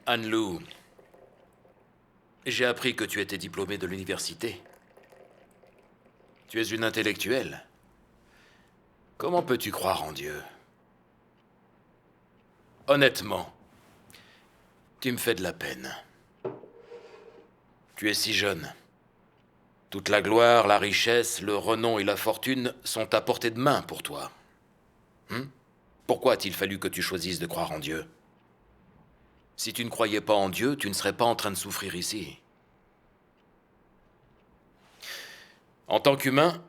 Anne-Lou, j'ai appris que tu étais diplômée de l'université. Tu es une intellectuelle. Comment peux-tu croire en Dieu? Honnêtement, tu me fais de la peine. Tu es si jeune. Toute la gloire, la richesse, le renom et la fortune sont à portée de main pour toi. Pourquoi a-t-il fallu que tu choisisses de croire en Dieu? Si tu ne croyais pas en Dieu, tu ne serais pas en train de souffrir ici. En tant qu'humain,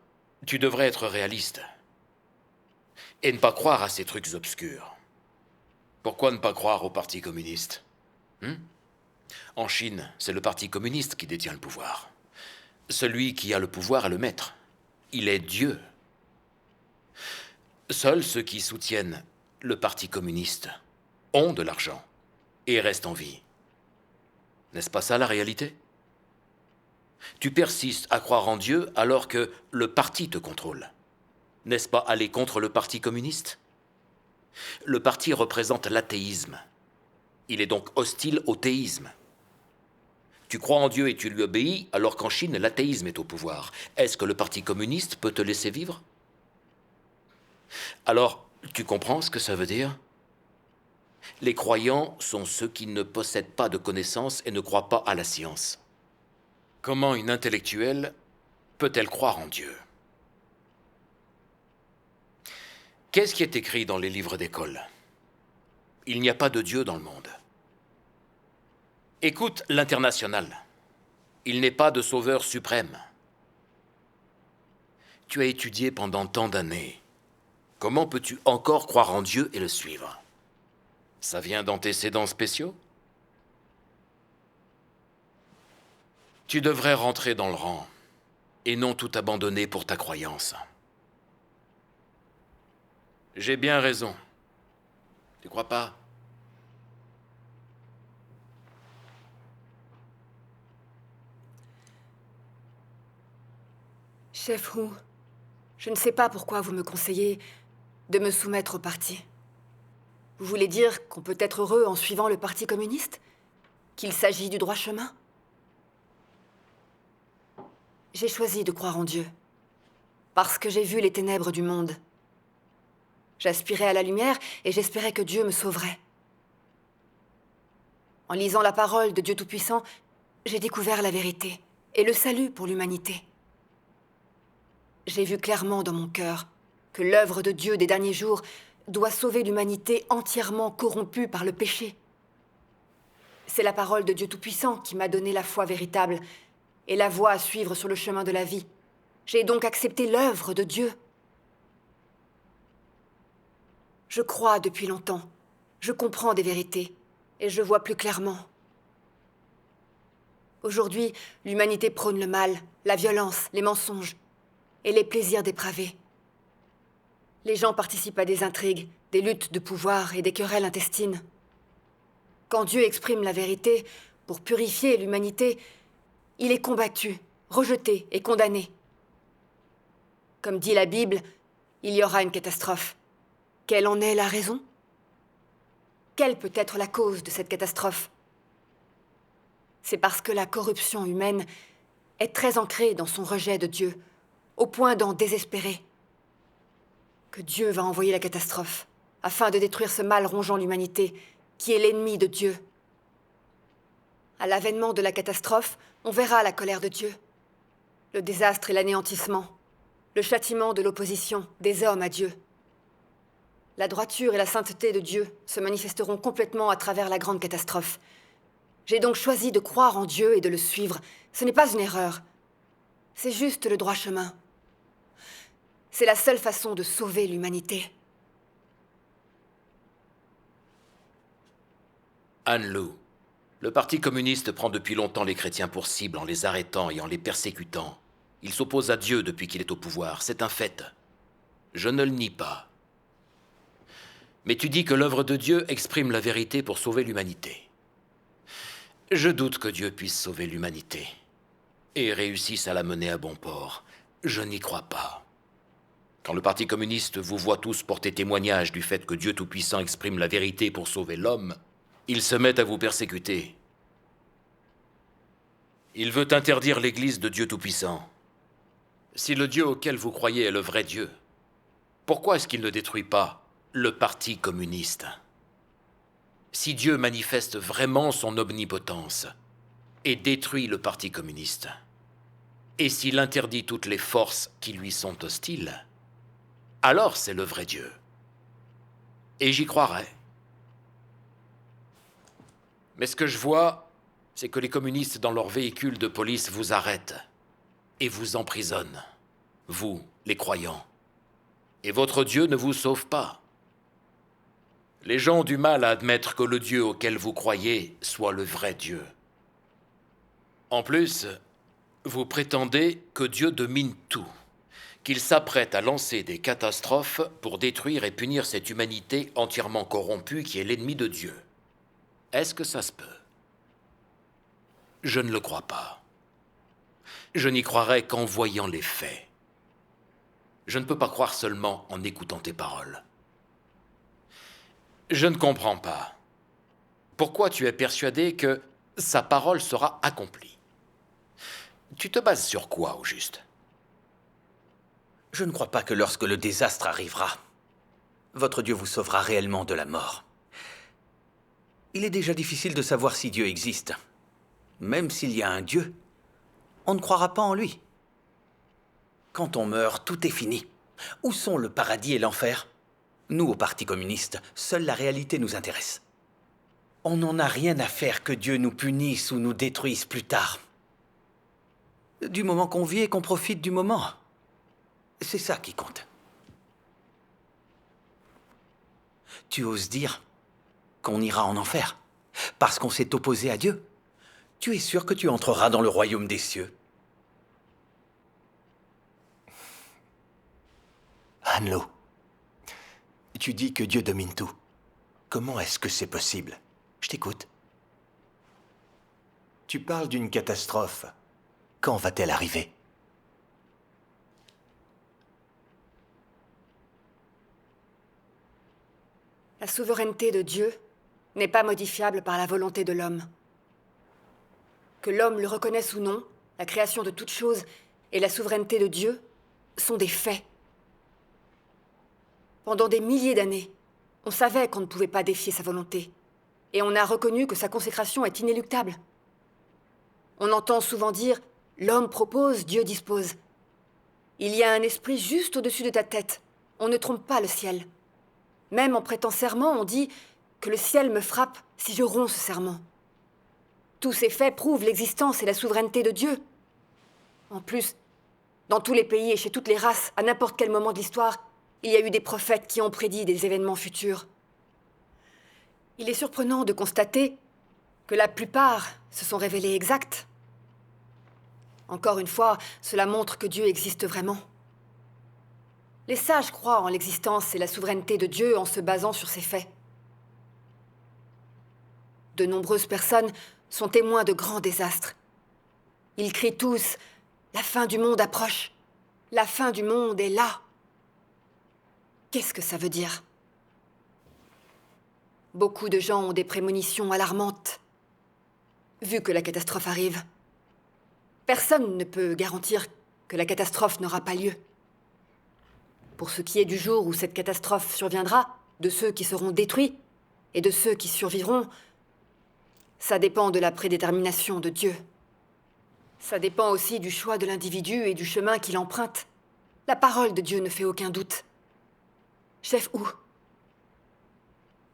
tu devrais être réaliste. Et ne pas croire à ces trucs obscurs. Pourquoi ne pas croire au Parti communiste? En Chine, c'est le Parti communiste qui détient le pouvoir. Celui qui a le pouvoir est le maître. Il est Dieu. Seuls ceux qui soutiennent le Parti communiste ont de l'argent et restent en vie. N'est-ce pas ça la réalité? Tu persistes à croire en Dieu alors que le parti te contrôle. N'est-ce pas aller contre le Parti communiste? Le parti représente l'athéisme. Il est donc hostile au théisme. Tu crois en Dieu et tu lui obéis, alors qu'en Chine, l'athéisme est au pouvoir. Est-ce que le Parti communiste peut te laisser vivre? Alors, tu comprends ce que ça veut dire? Les croyants sont ceux qui ne possèdent pas de connaissances et ne croient pas à la science. Comment une intellectuelle peut-elle croire en Dieu? Qu'est-ce qui est écrit dans les livres d'école? Il n'y a pas de Dieu dans le monde. Écoute l'Internationale. Il n'est pas de sauveur suprême. Tu as étudié pendant tant d'années. Comment peux-tu encore croire en Dieu et le suivre? Ça vient d'antécédents spéciaux? Tu devrais rentrer dans le rang et non tout abandonner pour ta croyance. J'ai bien raison. Tu crois pas? Chef Hu, je ne sais pas pourquoi vous me conseillez de me soumettre au parti. Vous voulez dire qu'on peut être heureux en suivant le Parti communiste? Qu'il s'agit du droit chemin? J'ai choisi de croire en Dieu, parce que j'ai vu les ténèbres du monde. J'aspirais à la lumière et j'espérais que Dieu me sauverait. En lisant la parole de Dieu Tout-Puissant, j'ai découvert la vérité et le salut pour l'humanité. J'ai vu clairement dans mon cœur que l'œuvre de Dieu des derniers jours doit sauver l'humanité entièrement corrompue par le péché. C'est la parole de Dieu Tout-Puissant qui m'a donné la foi véritable et la voie à suivre sur le chemin de la vie. J'ai donc accepté l'œuvre de Dieu. Je crois depuis longtemps, je comprends des vérités et je vois plus clairement. Aujourd'hui, l'humanité prône le mal, la violence, les mensonges et les plaisirs dépravés. Les gens participent à des intrigues, des luttes de pouvoir et des querelles intestines. Quand Dieu exprime la vérité pour purifier l'humanité, il est combattu, rejeté et condamné. Comme dit la Bible, il y aura une catastrophe. Quelle en est la raison? Quelle peut être la cause de cette catastrophe? C'est parce que la corruption humaine est très ancrée dans son rejet de Dieu, au point d'en désespérer, que Dieu va envoyer la catastrophe, afin de détruire ce mal rongeant l'humanité, qui est l'ennemi de Dieu. À l'avènement de la catastrophe, on verra la colère de Dieu, le désastre et l'anéantissement, le châtiment de l'opposition des hommes à Dieu. La droiture et la sainteté de Dieu se manifesteront complètement à travers la grande catastrophe. J'ai donc choisi de croire en Dieu et de le suivre. Ce n'est pas une erreur. C'est juste le droit chemin. C'est la seule façon de sauver l'humanité. Anne-Lou, le Parti communiste prend depuis longtemps les chrétiens pour cible en les arrêtant et en les persécutant. Il s'oppose à Dieu depuis qu'il est au pouvoir, c'est un fait. Je ne le nie pas. Mais tu dis que l'œuvre de Dieu exprime la vérité pour sauver l'humanité. Je doute que Dieu puisse sauver l'humanité et réussisse à la mener à bon port. Je n'y crois pas. Quand le Parti communiste vous voit tous porter témoignage du fait que Dieu Tout-Puissant exprime la vérité pour sauver l'homme, Ils se mettent à vous persécuter. Il veut interdire l'Église de Dieu Tout-Puissant. Si le Dieu auquel vous croyez est le vrai Dieu, pourquoi est-ce qu'il ne détruit pas le Parti communiste? Si Dieu manifeste vraiment son omnipotence et détruit le Parti communiste, et s'il interdit toutes les forces qui lui sont hostiles, alors c'est le vrai Dieu. Et j'y croirais. Mais ce que je vois, c'est que les communistes dans leurs véhicules de police vous arrêtent et vous emprisonnent, vous, les croyants. Et votre Dieu ne vous sauve pas. Les gens ont du mal à admettre que le Dieu auquel vous croyez soit le vrai Dieu. En plus, vous prétendez que Dieu domine tout, qu'il s'apprête à lancer des catastrophes pour détruire et punir cette humanité entièrement corrompue qui est l'ennemi de Dieu. Est-ce que ça se peut? Je ne le crois pas. Je n'y croirai qu'en voyant les faits. Je ne peux pas croire seulement en écoutant tes paroles. Je ne comprends pas. Pourquoi tu es persuadé que sa parole sera accomplie? Tu te bases sur quoi, au juste? Je ne crois pas que lorsque le désastre arrivera, votre Dieu vous sauvera réellement de la mort. Il est déjà difficile de savoir si Dieu existe. Même s'il y a un Dieu, on ne croira pas en lui. Quand on meurt, tout est fini. Où sont le paradis et l'enfer? Nous, au Parti communiste, seule la réalité nous intéresse. On n'en a rien à faire que Dieu nous punisse ou nous détruise plus tard. Du moment qu'on vit et qu'on profite du moment. C'est ça qui compte. Tu oses dire qu'on ira en enfer parce qu'on s'est opposé à Dieu? Tu es sûr que tu entreras dans le royaume des cieux? Hanlo, tu dis que Dieu domine tout. Comment est-ce que c'est possible? Je t'écoute. Tu parles d'une catastrophe. Quand va-t-elle arriver? La souveraineté de Dieu n'est pas modifiable par la volonté de l'homme. Que l'homme le reconnaisse ou non, la création de toute chose et la souveraineté de Dieu sont des faits. Pendant des milliers d'années, on savait qu'on ne pouvait pas défier sa volonté, et on a reconnu que sa consécration est inéluctable. On entend souvent dire « l'homme propose, Dieu dispose ». Il y a un esprit juste au-dessus de ta tête. On ne trompe pas le ciel. Même en prêtant serment, on dit que le ciel me frappe si je romps ce serment. Tous ces faits prouvent l'existence et la souveraineté de Dieu. En plus, dans tous les pays et chez toutes les races, à n'importe quel moment de l'histoire, il y a eu des prophètes qui ont prédit des événements futurs. Il est surprenant de constater que la plupart se sont révélés exacts. Encore une fois, cela montre que Dieu existe vraiment. Les sages croient en l'existence et la souveraineté de Dieu en se basant sur ces faits. De nombreuses personnes sont témoins de grands désastres. Ils crient tous « La fin du monde approche. La fin du monde est là. » Qu'est-ce que ça veut dire? Beaucoup de gens ont des prémonitions alarmantes, vu que la catastrophe arrive. Personne ne peut garantir que la catastrophe n'aura pas lieu. Pour ce qui est du jour où cette catastrophe surviendra, de ceux qui seront détruits et de ceux qui survivront, ça dépend de la prédétermination de Dieu. Ça dépend aussi du choix de l'individu et du chemin qu'il emprunte. La parole de Dieu ne fait aucun doute. Chef Hu,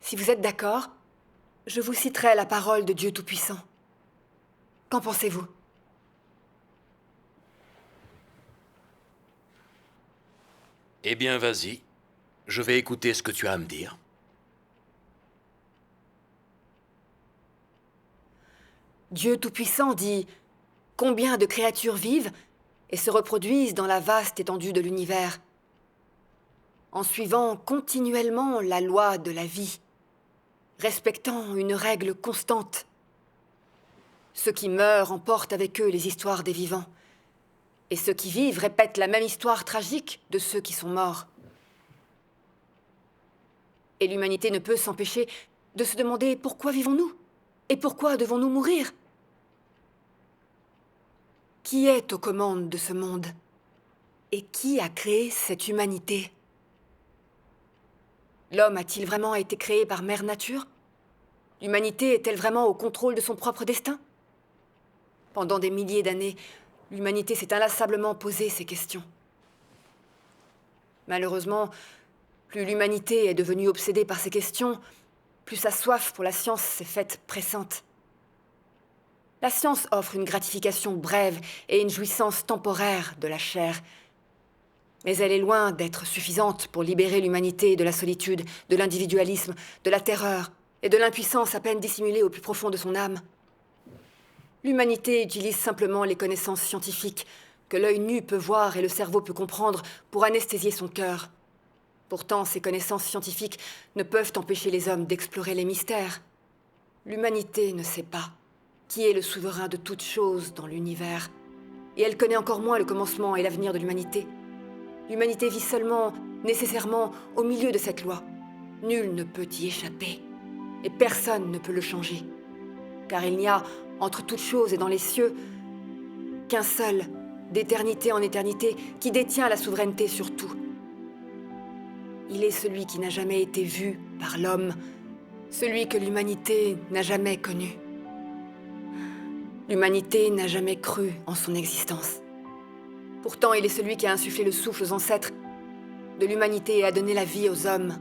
si vous êtes d'accord, je vous citerai la parole de Dieu Tout-Puissant. Qu'en pensez-vous? Eh bien, vas-y. Je vais écouter ce que tu as à me dire. Dieu Tout-Puissant dit « Combien de créatures vivent et se reproduisent dans la vaste étendue de l'univers, en suivant continuellement la loi de la vie, respectant une règle constante. Ceux qui meurent emportent avec eux les histoires des vivants, et ceux qui vivent répètent la même histoire tragique de ceux qui sont morts. Et l'humanité ne peut s'empêcher de se demander pourquoi vivons-nous? Et pourquoi devons-nous mourir? Qui est aux commandes de ce monde? Et qui a créé cette humanité? L'homme a-t-il vraiment été créé par Mère Nature? L'humanité est-elle vraiment au contrôle de son propre destin? Pendant des milliers d'années, l'humanité s'est inlassablement posé ces questions. Malheureusement, plus l'humanité est devenue obsédée par ces questions, plus sa soif pour la science s'est faite pressante. La science offre une gratification brève et une jouissance temporaire de la chair. Mais elle est loin d'être suffisante pour libérer l'humanité de la solitude, de l'individualisme, de la terreur et de l'impuissance à peine dissimulée au plus profond de son âme. L'humanité utilise simplement les connaissances scientifiques que l'œil nu peut voir et le cerveau peut comprendre pour anesthésier son cœur. Pourtant, ces connaissances scientifiques ne peuvent empêcher les hommes d'explorer les mystères. L'humanité ne sait pas qui est le souverain de toutes choses dans l'univers. Et elle connaît encore moins le commencement et l'avenir de l'humanité. L'humanité vit seulement, nécessairement, au milieu de cette loi. Nul ne peut y échapper. Et personne ne peut le changer. Car il n'y a, entre toutes choses et dans les cieux, qu'un seul, d'éternité en éternité, qui détient la souveraineté sur tout. Il est celui qui n'a jamais été vu par l'homme, celui que l'humanité n'a jamais connu. L'humanité n'a jamais cru en son existence. Pourtant, il est celui qui a insufflé le souffle aux ancêtres de l'humanité et a donné la vie aux hommes.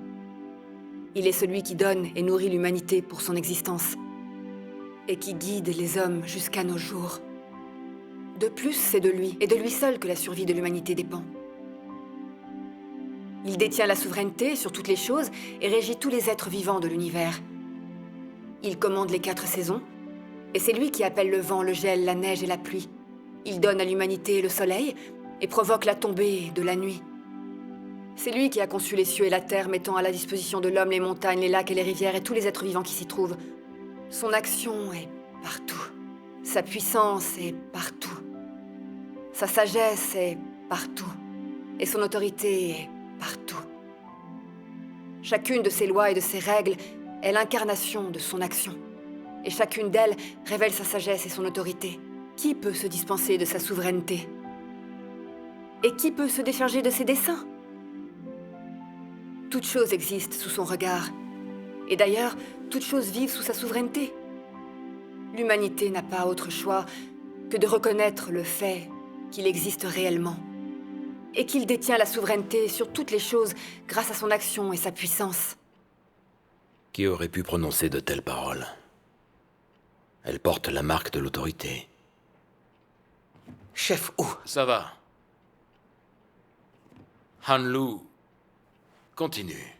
Il est celui qui donne et nourrit l'humanité pour son existence et qui guide les hommes jusqu'à nos jours. De plus, c'est de lui, et de lui seul, que la survie de l'humanité dépend. Il détient la souveraineté sur toutes les choses et régit tous les êtres vivants de l'univers. Il commande les 4 saisons, et c'est lui qui appelle le vent, le gel, la neige et la pluie. Il donne à l'humanité le soleil et provoque la tombée de la nuit. C'est lui qui a conçu les cieux et la terre, mettant à la disposition de l'homme les montagnes, les lacs et les rivières et tous les êtres vivants qui s'y trouvent. Son action est partout. Sa puissance est partout. Sa sagesse est partout. Et son autorité est partout. Chacune de ses lois et de ses règles est l'incarnation de son action. Et chacune d'elles révèle sa sagesse et son autorité. Qui peut se dispenser de sa souveraineté? Et qui peut se décharger de ses desseins? Toutes choses existent sous son regard. Et d'ailleurs, toutes choses vivent sous sa souveraineté. L'humanité n'a pas autre choix que de reconnaître le fait qu'il existe réellement. Et qu'il détient la souveraineté sur toutes les choses grâce à son action et sa puissance. Qui aurait pu prononcer de telles paroles? Elles portent la marque de l'autorité. Chef Hu, Ça va. Hanlu, continue.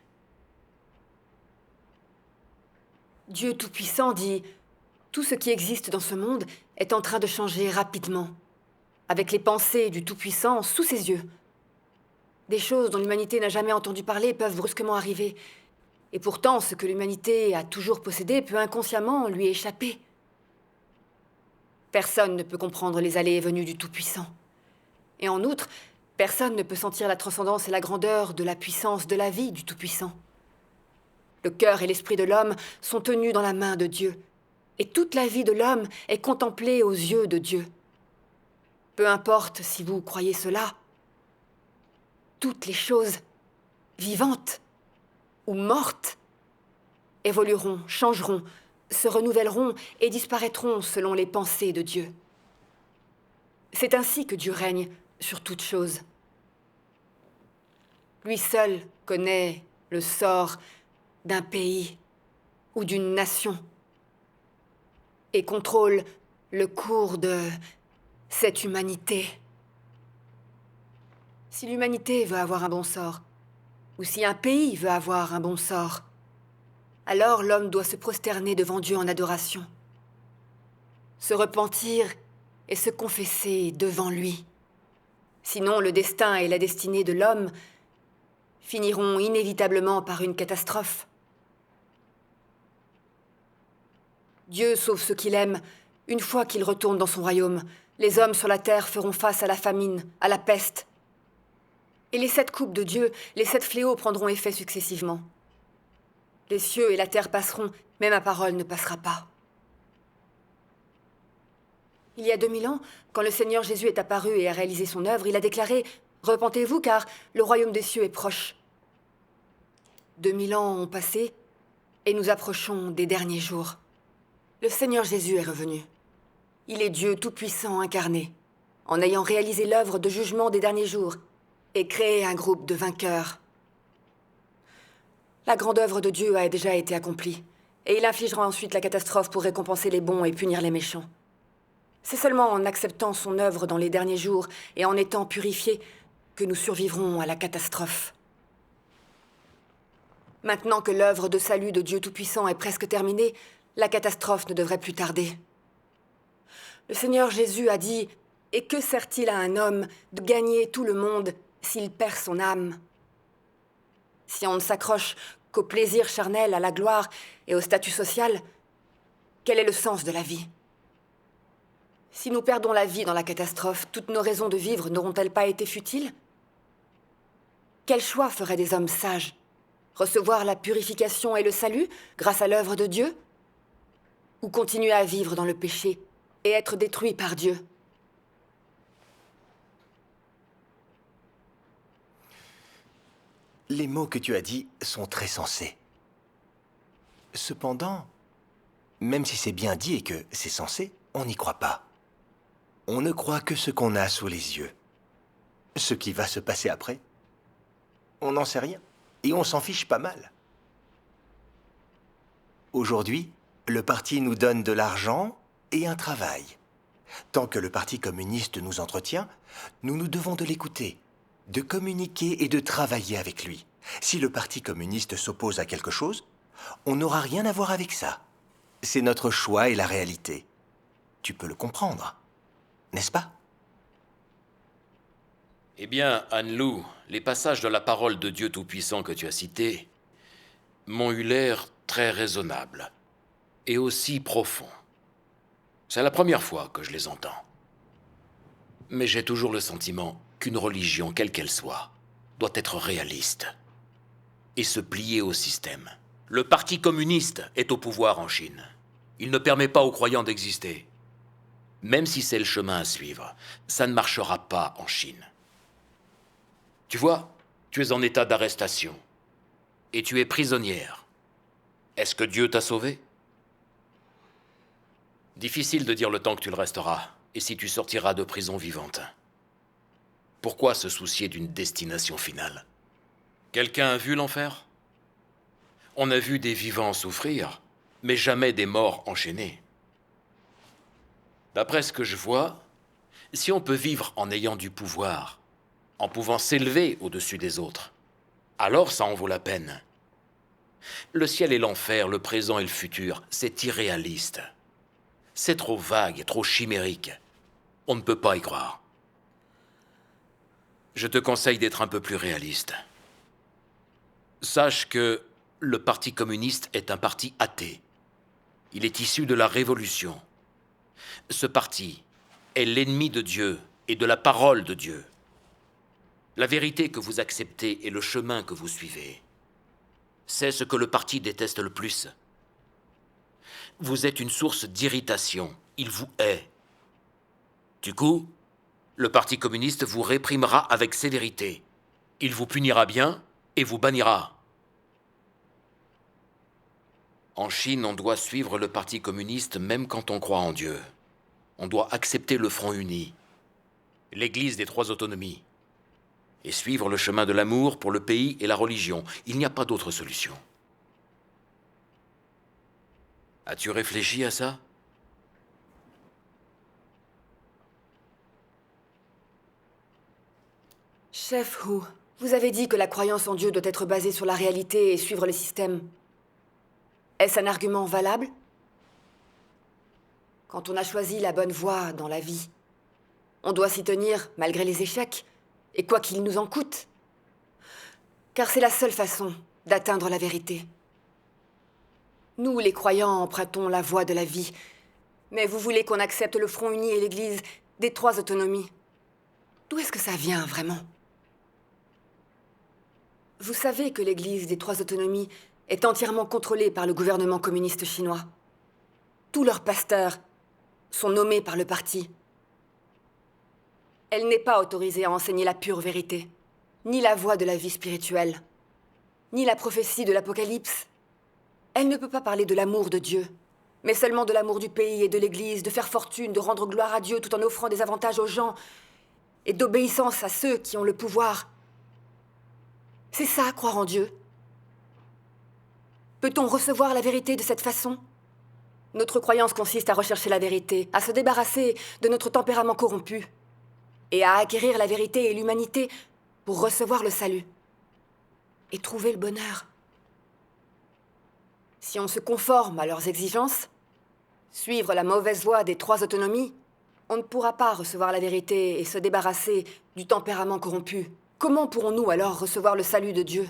Dieu Tout-Puissant dit « Tout ce qui existe dans ce monde est en train de changer rapidement, avec les pensées du Tout-Puissant sous ses yeux. Des choses dont l'humanité n'a jamais entendu parler peuvent brusquement arriver. Et pourtant, ce que l'humanité a toujours possédé peut inconsciemment lui échapper. Personne ne peut comprendre les allées et venues du Tout-Puissant. Et en outre, personne ne peut sentir la transcendance et la grandeur de la puissance de la vie du Tout-Puissant. Le cœur et l'esprit de l'homme sont tenus dans la main de Dieu, et toute la vie de l'homme est contemplée aux yeux de Dieu. Peu importe si vous croyez cela, toutes les choses, vivantes ou mortes, évolueront, changeront, se renouvelleront et disparaîtront selon les pensées de Dieu. C'est ainsi que Dieu règne sur toutes choses. Lui seul connaît le sort d'un pays ou d'une nation et contrôle le cours de cette humanité. Si l'humanité veut avoir un bon sort, ou si un pays veut avoir un bon sort, alors l'homme doit se prosterner devant Dieu en adoration, se repentir et se confesser devant lui. Sinon, le destin et la destinée de l'homme finiront inévitablement par une catastrophe. Dieu sauve ceux qu'il aime. Une fois qu'il retourne dans son royaume, les hommes sur la terre feront face à la famine, à la peste. Et les 7 coupes de Dieu, les 7 fléaux prendront effet successivement. Les cieux et la terre passeront, mais ma parole ne passera pas. Il y a 2000 ans, quand le Seigneur Jésus est apparu et a réalisé son œuvre, il a déclaré « Repentez-vous, car le royaume des cieux est proche. » 2000 ans ont passé, et nous approchons des derniers jours. Le Seigneur Jésus est revenu. Il est Dieu tout-puissant incarné, en ayant réalisé l'œuvre de jugement des derniers jours, et créé un groupe de vainqueurs. La grande œuvre de Dieu a déjà été accomplie, et il infligera ensuite la catastrophe pour récompenser les bons et punir les méchants. C'est seulement en acceptant son œuvre dans les derniers jours et en étant purifiés que nous survivrons à la catastrophe. Maintenant que l'œuvre de salut de Dieu Tout-Puissant est presque terminée, la catastrophe ne devrait plus tarder. Le Seigneur Jésus a dit « Et que sert-il à un homme de gagner tout le monde s'il perd son âme ?» Si on ne s'accroche qu'au plaisir charnel, à la gloire et au statut social, quel est le sens de la vie ? Si nous perdons la vie dans la catastrophe, toutes nos raisons de vivre n'auront-elles pas été futiles ? Quel choix feraient des hommes sages ? Recevoir la purification et le salut grâce à l'œuvre de Dieu ? Ou continuer à vivre dans le péché et être détruits par Dieu ? Les mots que tu as dits sont très sensés. Cependant, même si c'est bien dit et que c'est sensé, on n'y croit pas. On ne croit que ce qu'on a sous les yeux. Ce qui va se passer après, on n'en sait rien. Et on s'en fiche pas mal. Aujourd'hui, le parti nous donne de l'argent et un travail. Tant que le Parti communiste nous entretient, nous devons de l'écouter, de communiquer et de travailler avec lui. Si le Parti communiste s'oppose à quelque chose, on n'aura rien à voir avec ça. C'est notre choix et la réalité. Tu peux le comprendre, n'est-ce pas ? Eh bien, Anne-Lou, les passages de la parole de Dieu Tout-Puissant que tu as cités m'ont eu l'air très raisonnables et aussi profonds. C'est la première fois que je les entends. Mais j'ai toujours le sentiment qu'une religion, quelle qu'elle soit, doit être réaliste et se plier au système. Le Parti communiste est au pouvoir en Chine. Il ne permet pas aux croyants d'exister. Même si c'est le chemin à suivre, ça ne marchera pas en Chine. Tu vois, tu es en état d'arrestation et tu es prisonnière. Est-ce que Dieu t'a sauvé ? Difficile de dire le temps que tu le resteras et si tu sortiras de prison vivante. Pourquoi se soucier d'une destination finale ? Quelqu'un a vu l'enfer ? On a vu des vivants souffrir, mais jamais des morts enchaînés. D'après ce que je vois, si on peut vivre en ayant du pouvoir, en pouvant s'élever au-dessus des autres, alors ça en vaut la peine. Le ciel et l'enfer, le présent et le futur, c'est irréaliste. C'est trop vague, trop chimérique. On ne peut pas y croire. Je te conseille d'être un peu plus réaliste. Sache que le Parti communiste est un parti athée. Il est issu de la Révolution. Ce parti est l'ennemi de Dieu et de la parole de Dieu. La vérité que vous acceptez et le chemin que vous suivez, c'est ce que le parti déteste le plus. Vous êtes une source d'irritation. Il vous hait. Du coup, le Parti communiste vous réprimera avec sévérité. Il vous punira bien et vous bannira. En Chine, on doit suivre le Parti communiste même quand on croit en Dieu. On doit accepter le Front uni, l'Église des trois autonomies, et suivre le chemin de l'amour pour le pays et la religion. Il n'y a pas d'autre solution. As-tu réfléchi à ça ? Chef Hu, vous avez dit que la croyance en Dieu doit être basée sur la réalité et suivre le système. Est-ce un argument valable ? Quand on a choisi la bonne voie dans la vie, on doit s'y tenir malgré les échecs, et quoi qu'il nous en coûte. Car c'est la seule façon d'atteindre la vérité. Nous, les croyants, empruntons la voie de la vie, mais vous voulez qu'on accepte le Front uni et l'Église des trois autonomies. D'où est-ce que ça vient, vraiment ? Vous savez que l'Église des trois autonomies est entièrement contrôlée par le gouvernement communiste chinois. Tous leurs pasteurs sont nommés par le parti. Elle n'est pas autorisée à enseigner la pure vérité, ni la voie de la vie spirituelle, ni la prophétie de l'Apocalypse. Elle ne peut pas parler de l'amour de Dieu, mais seulement de l'amour du pays et de l'Église, de faire fortune, de rendre gloire à Dieu tout en offrant des avantages aux gens et d'obéissance à ceux qui ont le pouvoir. C'est ça, croire en Dieu. Peut-on recevoir la vérité de cette façon ? Notre croyance consiste à rechercher la vérité, à se débarrasser de notre tempérament corrompu et à acquérir la vérité et l'humanité pour recevoir le salut et trouver le bonheur. Si on se conforme à leurs exigences, suivre la mauvaise voie des 3 autonomies, on ne pourra pas recevoir la vérité et se débarrasser du tempérament corrompu. Comment pourrons-nous alors recevoir le salut de Dieu ?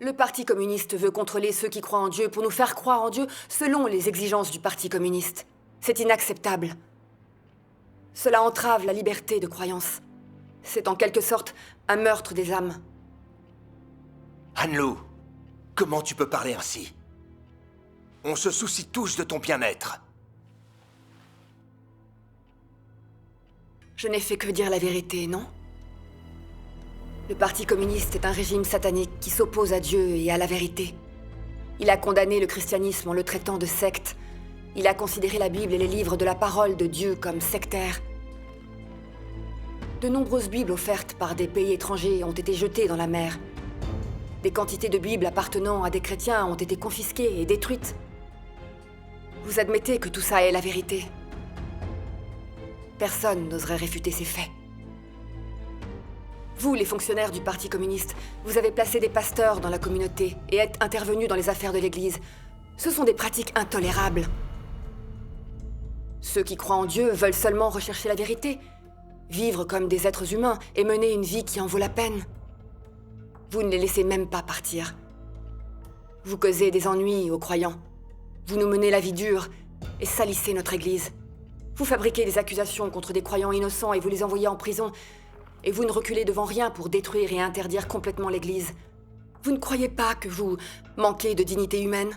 Le Parti communiste veut contrôler ceux qui croient en Dieu pour nous faire croire en Dieu selon les exigences du Parti communiste. C'est inacceptable. Cela entrave la liberté de croyance. C'est en quelque sorte un meurtre des âmes. Hanlou, comment tu peux parler ainsi? On se soucie tous de ton bien-être. Je n'ai fait que dire la vérité, non ? Le Parti communiste est un régime satanique qui s'oppose à Dieu et à la vérité. Il a condamné le christianisme en le traitant de secte. Il a considéré la Bible et les livres de la parole de Dieu comme sectaires. De nombreuses Bibles offertes par des pays étrangers ont été jetées dans la mer. Des quantités de Bibles appartenant à des chrétiens ont été confisquées et détruites. Vous admettez que tout ça est la vérité. Personne n'oserait réfuter ces faits. Vous, les fonctionnaires du Parti communiste, vous avez placé des pasteurs dans la communauté et êtes intervenus dans les affaires de l'Église. Ce sont des pratiques intolérables. Ceux qui croient en Dieu veulent seulement rechercher la vérité, vivre comme des êtres humains et mener une vie qui en vaut la peine. Vous ne les laissez même pas partir. Vous causez des ennuis aux croyants. Vous nous menez la vie dure et salissez notre Église. Vous fabriquez des accusations contre des croyants innocents et vous les envoyez en prison. Et vous ne reculez devant rien pour détruire et interdire complètement l'Église. Vous ne croyez pas que vous manquez de dignité humaine ?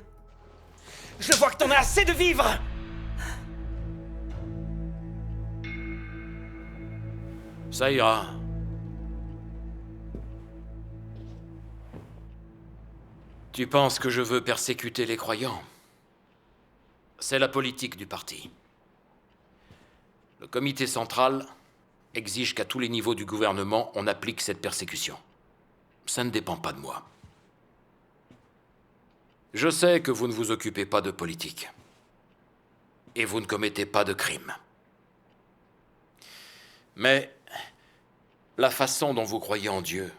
Je vois que t'en as assez de vivre! Ça ira. Tu penses que je veux persécuter les croyants? C'est la politique du parti. Le comité central exige qu'à tous les niveaux du gouvernement, on applique cette persécution. Ça ne dépend pas de moi. Je sais que vous ne vous occupez pas de politique. Et vous ne commettez pas de crimes. Mais la façon dont vous croyez en Dieu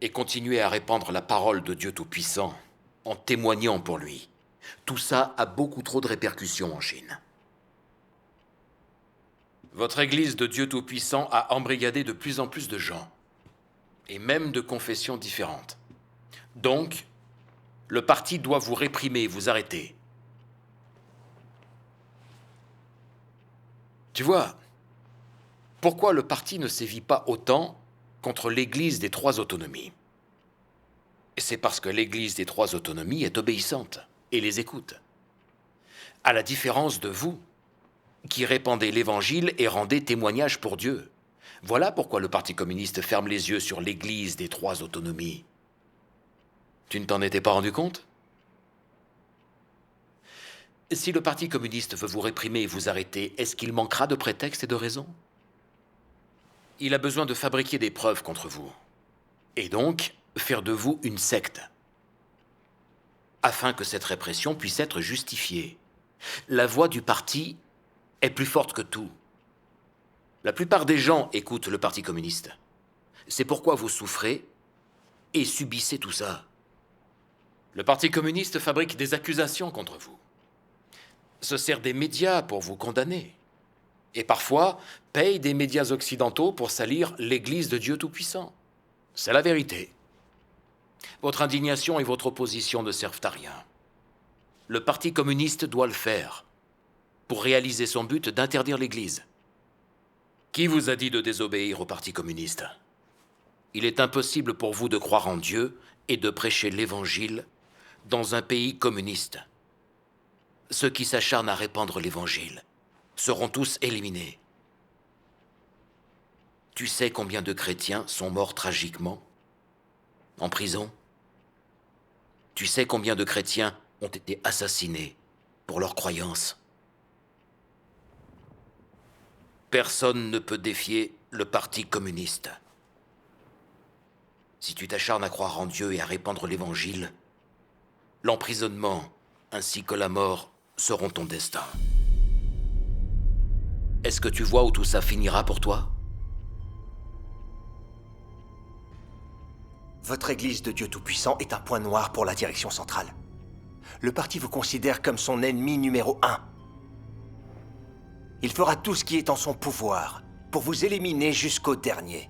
et continuez à répandre la parole de Dieu Tout-Puissant en témoignant pour lui, tout ça a beaucoup trop de répercussions en Chine. Votre Église de Dieu Tout-Puissant a embrigadé de plus en plus de gens, et même de confessions différentes. Donc, le parti doit vous réprimer et vous arrêter. Tu vois, pourquoi le parti ne sévit pas autant contre l'Église des 3 autonomies? C'est parce que l'Église des 3 autonomies est obéissante et les écoute. À la différence de vous, qui répandez l'Évangile et rendez témoignage pour Dieu. Voilà pourquoi le Parti communiste ferme les yeux sur l'Église des 3 autonomies. Tu ne t'en étais pas rendu compte? Si le Parti communiste veut vous réprimer et vous arrêter, est-ce qu'il manquera de prétextes et de raisons? Il a besoin de fabriquer des preuves contre vous. Et donc, faire de vous une secte. Afin que cette répression puisse être justifiée. La voix du parti est plus forte que tout. La plupart des gens écoutent le Parti communiste. C'est pourquoi vous souffrez et subissez tout ça. Le Parti communiste fabrique des accusations contre vous, se sert des médias pour vous condamner, et parfois paye des médias occidentaux pour salir l'Église de Dieu Tout-Puissant. C'est la vérité. Votre indignation et votre opposition ne servent à rien. Le Parti communiste doit le faire pour réaliser son but d'interdire l'Église. Qui vous a dit de désobéir au Parti communiste? Il est impossible pour vous de croire en Dieu et de prêcher l'Évangile Dans un pays communiste, ceux qui s'acharnent à répandre l'Évangile seront tous éliminés. Tu sais combien de chrétiens sont morts tragiquement, en prison? Tu sais combien de chrétiens ont été assassinés pour leurs croyances? Personne ne peut défier le Parti communiste. Si tu t'acharnes à croire en Dieu et à répandre l'Évangile, l'emprisonnement ainsi que la mort seront ton destin. Est-ce que tu vois où tout ça finira pour toi? Votre Église de Dieu Tout-Puissant est un point noir pour la direction centrale. Le parti vous considère comme son ennemi numéro 1. Il fera tout ce qui est en son pouvoir pour vous éliminer jusqu'au dernier.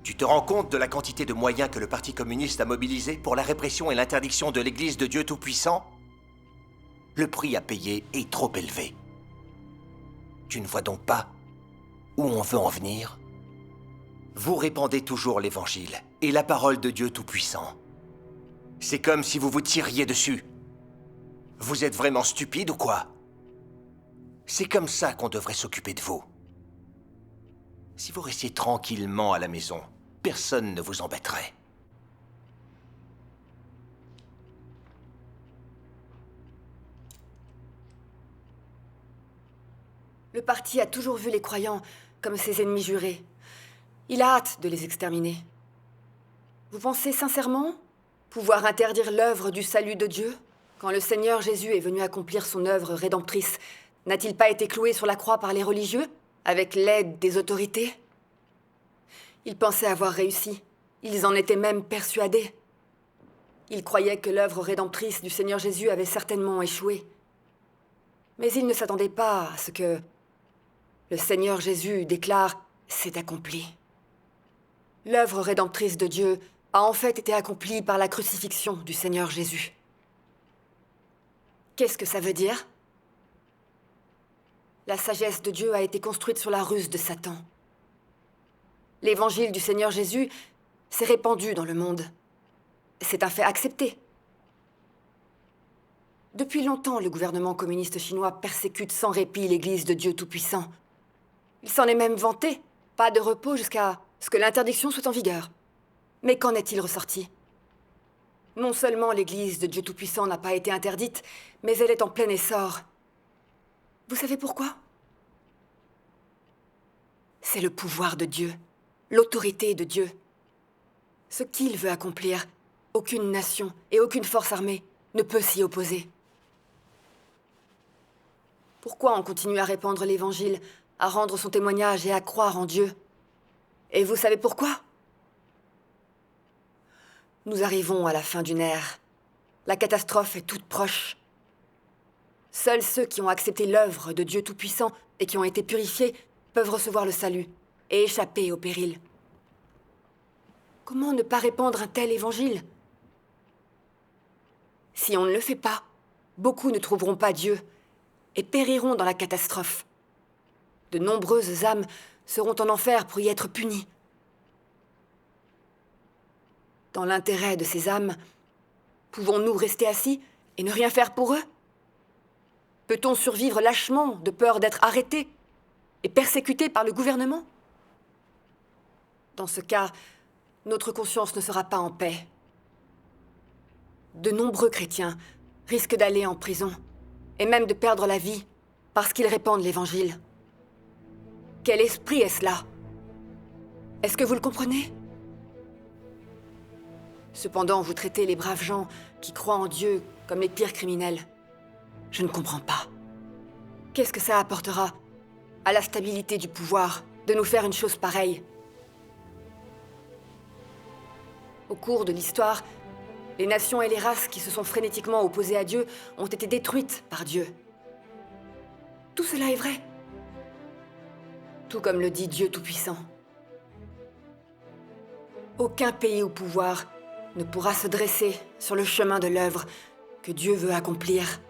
Tu te rends compte de la quantité de moyens que le Parti communiste a mobilisés pour la répression et l'interdiction de l'Église de Dieu Tout-Puissant? Le prix à payer est trop élevé. Tu ne vois donc pas où on veut en venir? Vous répandez toujours l'Évangile et la parole de Dieu Tout-Puissant. C'est comme si vous vous tiriez dessus. Vous êtes vraiment stupide ou quoi? C'est comme ça qu'on devrait s'occuper de vous. Si vous restiez tranquillement à la maison, personne ne vous embêterait. Le parti a toujours vu les croyants comme ses ennemis jurés. Il a hâte de les exterminer. Vous pensez sincèrement pouvoir interdire l'œuvre du salut de Dieu? Quand le Seigneur Jésus est venu accomplir son œuvre rédemptrice, n'a-t-il pas été cloué sur la croix par les religieux, avec l'aide des autorités? Ils pensaient avoir réussi. Ils en étaient même persuadés. Ils croyaient que l'œuvre rédemptrice du Seigneur Jésus avait certainement échoué. Mais ils ne s'attendaient pas à ce que le Seigneur Jésus déclare « c'est accompli ». L'œuvre rédemptrice de Dieu a en fait été accomplie par la crucifixion du Seigneur Jésus. Qu'est-ce que ça veut dire? La sagesse de Dieu a été construite sur la ruse de Satan. L'évangile du Seigneur Jésus s'est répandu dans le monde. C'est un fait accepté. Depuis longtemps, le gouvernement communiste chinois persécute sans répit l'Église de Dieu Tout-Puissant. Il s'en est même vanté. Pas de repos jusqu'à ce que l'interdiction soit en vigueur. Mais qu'en est-il ressorti? Non seulement l'Église de Dieu Tout-Puissant n'a pas été interdite, mais elle est en plein essor. Vous savez pourquoi? C'est le pouvoir de Dieu, l'autorité de Dieu. Ce qu'il veut accomplir, aucune nation et aucune force armée ne peut s'y opposer. Pourquoi on continue à répandre l'Évangile, à rendre son témoignage et à croire en Dieu? Et vous savez pourquoi? Nous arrivons à la fin d'une ère. La catastrophe est toute proche. Seuls ceux qui ont accepté l'œuvre de Dieu Tout-Puissant et qui ont été purifiés peuvent recevoir le salut et échapper au péril. Comment ne pas répandre un tel évangile? Si on ne le fait pas, beaucoup ne trouveront pas Dieu et périront dans la catastrophe. De nombreuses âmes seront en enfer pour y être punies. Dans l'intérêt de ces âmes, pouvons-nous rester assis et ne rien faire pour eux? Peut-on survivre lâchement de peur d'être arrêté et persécuté par le gouvernement? Dans ce cas, notre conscience ne sera pas en paix. De nombreux chrétiens risquent d'aller en prison et même de perdre la vie parce qu'ils répandent l'Évangile. Quel esprit est cela? Est-ce que vous le comprenez? Cependant, vous traitez les braves gens qui croient en Dieu comme les pires criminels. Je ne comprends pas. Qu'est-ce que ça apportera à la stabilité du pouvoir de nous faire une chose pareille? Au cours de l'histoire, les nations et les races qui se sont frénétiquement opposées à Dieu ont été détruites par Dieu. Tout cela est vrai. Tout comme le dit Dieu Tout-Puissant. Aucun pays au pouvoir ne pourra se dresser sur le chemin de l'œuvre que Dieu veut accomplir.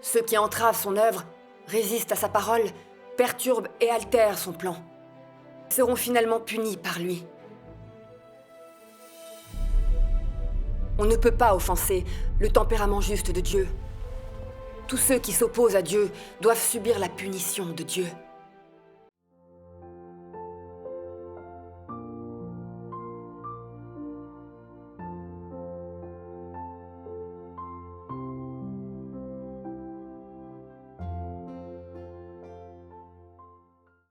Ceux qui entravent son œuvre, résistent à sa parole, perturbent et altèrent son plan, seront finalement punis par lui. On ne peut pas offenser le tempérament juste de Dieu. Tous ceux qui s'opposent à Dieu doivent subir la punition de Dieu.